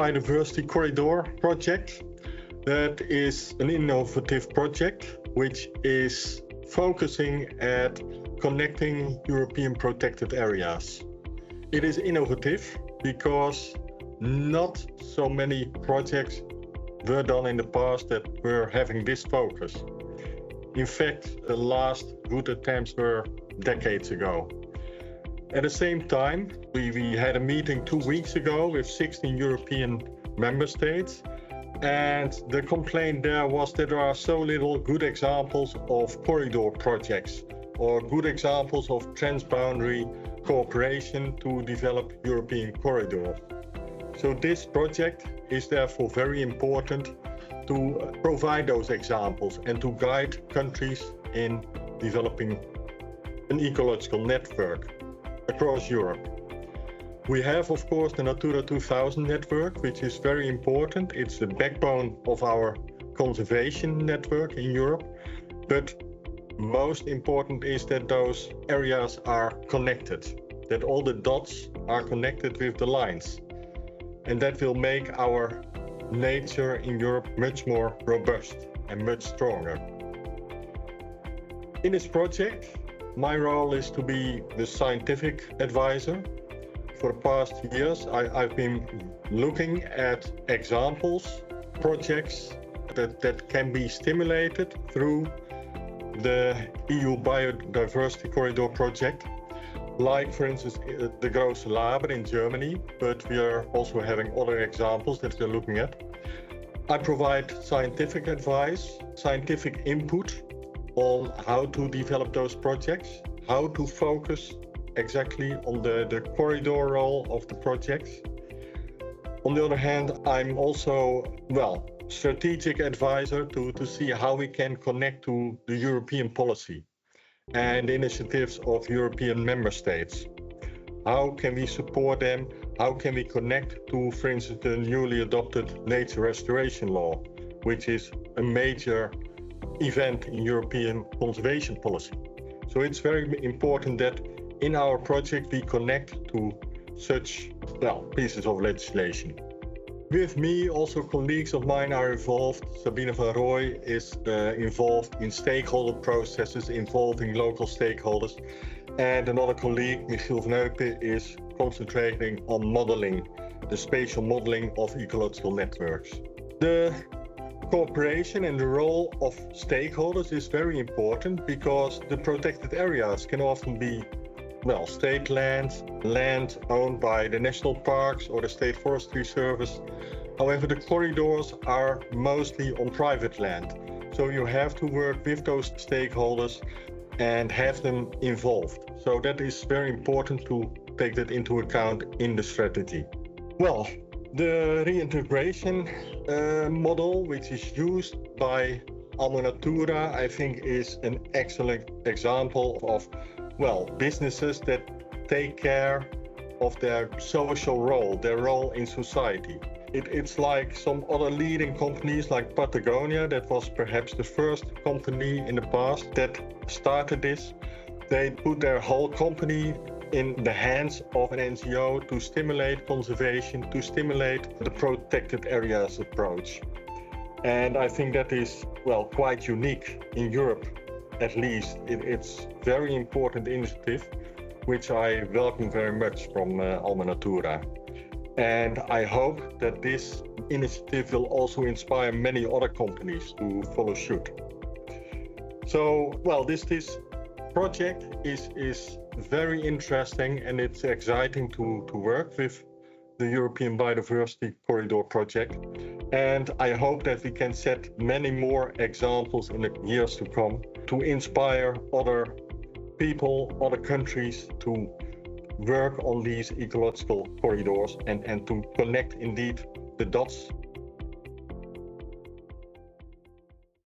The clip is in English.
Biodiversity Corridor project. That is an innovative project which is focusing at connecting European protected areas. It is innovative because not so many projects were done in the past that were having this focus. In fact, the last good attempts were decades ago. At the same time, we had a meeting 2 weeks ago with 16 European member states, and the complaint there was that there are so little good examples of corridor projects or good examples of transboundary cooperation to develop European corridors. So this project is therefore very important to provide those examples and to guide countries in developing an ecological network across Europe. We have, of course, the Natura 2000 network, which is very important. It's the backbone of our conservation network in Europe. But most important is that those areas are connected, that all the dots are connected with the lines. And that will make our nature in Europe much more robust and much stronger. In this project, my role is to be the scientific advisor. For the past years, I've been looking at examples, projects that can be stimulated through the EU Biodiversity Corridor project, like, for instance, the Große Laber in Germany, but we are also having other examples that we're looking at. I provide scientific advice, scientific input on how to develop those projects, how to focus exactly on the corridor role of the projects. On the other hand, I'm also, strategic advisor to see how we can connect to the European policy and initiatives of European member states. How can we support them? How can we connect to, for instance, the newly adopted nature restoration law, which is a major event in European conservation policy. So it's very important that in our project we connect to such pieces of legislation. With me, also colleagues of mine are involved. Sabine van Rooij is involved in stakeholder processes involving local stakeholders. And another colleague, Michiel van Eupen, is concentrating on modeling, the spatial modeling of ecological networks. The cooperation and the role of stakeholders is very important because the protected areas can often be state land owned by the national parks or the State Forestry Service. However, the corridors are mostly on private land. So you have to work with those stakeholders and have them involved. So that is very important to take that into account in the strategy. Well, the reintegration model, which is used by Alma Natura, I think is an excellent example of businesses that take care of their social role, their role in society. It's like some other leading companies like Patagonia, that was perhaps the first company in the past that started this. They put their whole company in the hands of an NGO to stimulate conservation, to stimulate the protected areas approach. And I think that is, quite unique in Europe. At least it's very important initiative, which I welcome very much from Alma Natura. And I hope that this initiative will also inspire many other companies to follow suit. So, this project is very interesting and it's exciting to work with the European Biodiversity Corridor project. And I hope that we can set many more examples in the years to come to inspire other people, other countries to work on these ecological corridors and to connect indeed the dots